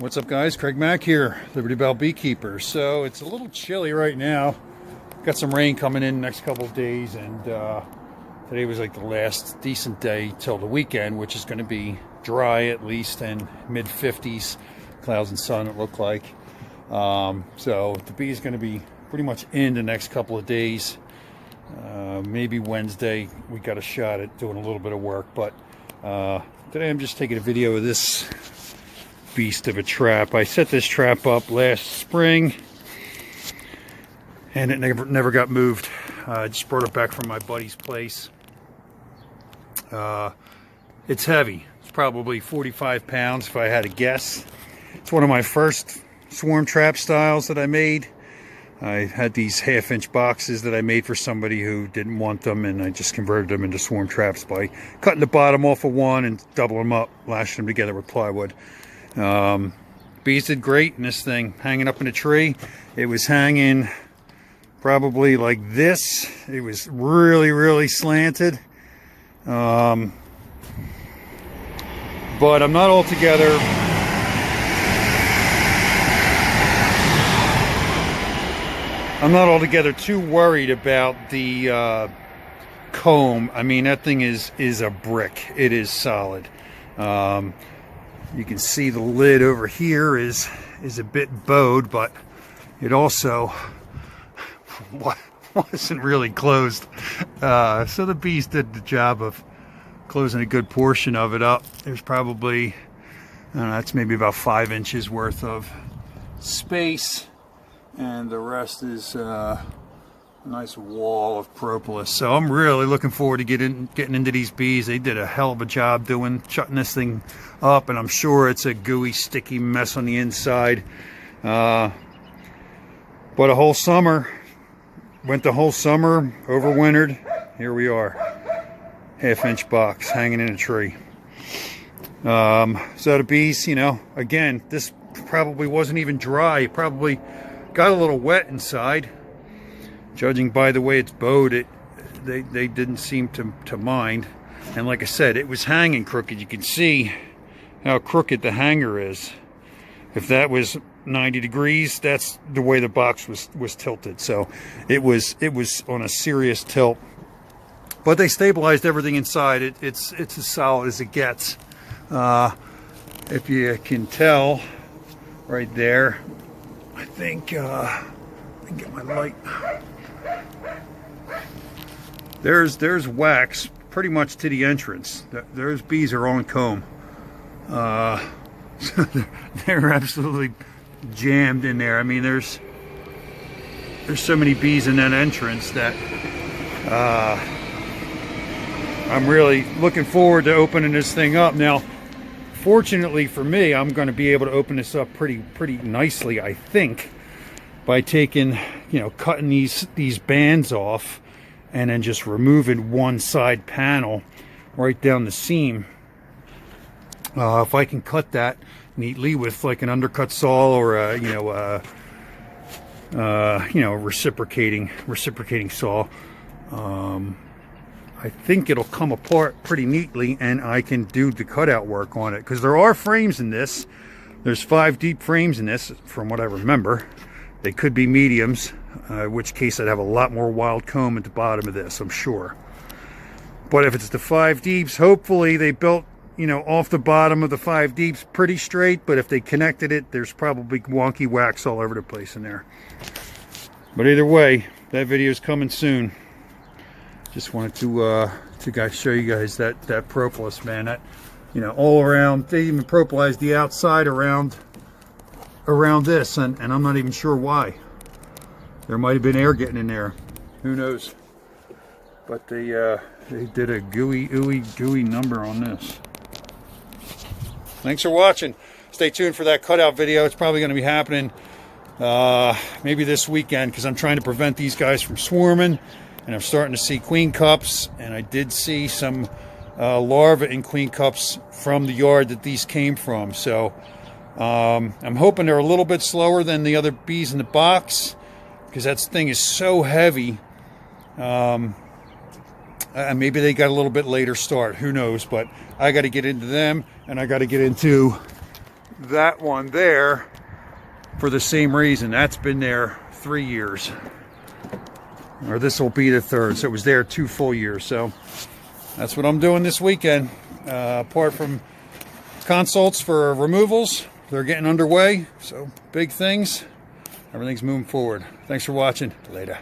What's up, guys? Craig Mack here, Liberty Bell Beekeeper. So it's a little chilly right now. Got some rain coming in the next couple of days, and today was like the last decent day till the weekend, which is going to be dry at least and mid 50s, clouds and sun it looked like. So the bee is going to be pretty much in the next couple of days. Maybe Wednesday we got a shot at doing a little bit of work, but today I'm just taking a video of this beast of a trap. I set this trap up last spring and it never got moved. I just brought it back from my buddy's place. It's heavy. It's probably 45 pounds if I had to guess. It's one of my first swarm trap styles that I made. I had these 1/2-inch boxes that I made for somebody who didn't want them, and I just converted them into swarm traps by cutting the bottom off of one and doubling them up, lashing them together with plywood. Bees did great in this thing, hanging up in a tree. It was hanging probably like this. It was really slanted. But I'm not altogether too worried about the comb. I mean, that thing is a brick. It is solid. You can see the lid over here is a bit bowed, but it also wasn't really closed. So the bees did the job of closing a good portion of it up. There's probably, I don't know, that's maybe about 5 inches worth of space, and the rest is a nice wall of propolis. So I'm really looking forward to getting into these bees. They did a hell of a job shutting this thing up, and I'm sure it's a gooey, sticky mess on the inside. But a whole summer, went the whole summer, overwintered. Here we are, 1/2-inch box hanging in a tree. So the bees, you know, again, this probably wasn't even dry. It probably got a little wet inside. Judging by the way it's bowed, they didn't seem to mind. And like I said, it was hanging crooked. You can see how crooked the hanger is. If that was 90 degrees, that's the way the box was tilted. So it was on a serious tilt. But they stabilized everything inside. It's as solid as it gets. If you can tell right there, I think I can get my light. There's wax pretty much to the entrance. Those bees are on comb. So they're absolutely jammed in there. I mean, there's so many bees in that entrance that I'm really looking forward to opening this thing up. Now, fortunately for me, I'm going to be able to open this up pretty nicely, I think, by taking, you know, cutting these bands off and then just removing one side panel right down the seam. If I can cut that neatly with like an undercut saw or a reciprocating saw, I think it'll come apart pretty neatly, and I can do the cutout work on it, because there are frames in this. There's 5 deep frames in this, from what I remember. They could be mediums, in which case I'd have a lot more wild comb at the bottom of this, I'm sure. But if it's the 5 deeps, hopefully they built, you know, off the bottom of the 5 deeps pretty straight, but if they connected it, there's probably wonky wax all over the place in there. But either way, that video is coming soon. Just wanted to show you guys that propolis, man. That, you know, all around. They even propolized the outside around this, and I'm not even sure why. There might have been air getting in there. Who knows? But they did a gooey number on this. Thanks for watching. Stay tuned for that cutout video. It's probably going to be happening maybe this weekend, because I'm trying to prevent these guys from swarming, and I'm starting to see queen cups, and I did see some larvae in queen cups from the yard that these came from. So I'm hoping they're a little bit slower than the other bees in the box, because that thing is so heavy. Maybe they got a little bit later start, who knows, but I got to get into them, and I got to get into that one there for the same reason. That's been there 3 years. Or this will be the 3rd. So it was there 2 full years. So that's what I'm doing this weekend. Apart from consults for removals, they're getting underway. So big things. Everything's moving forward. Thanks for watching. Later.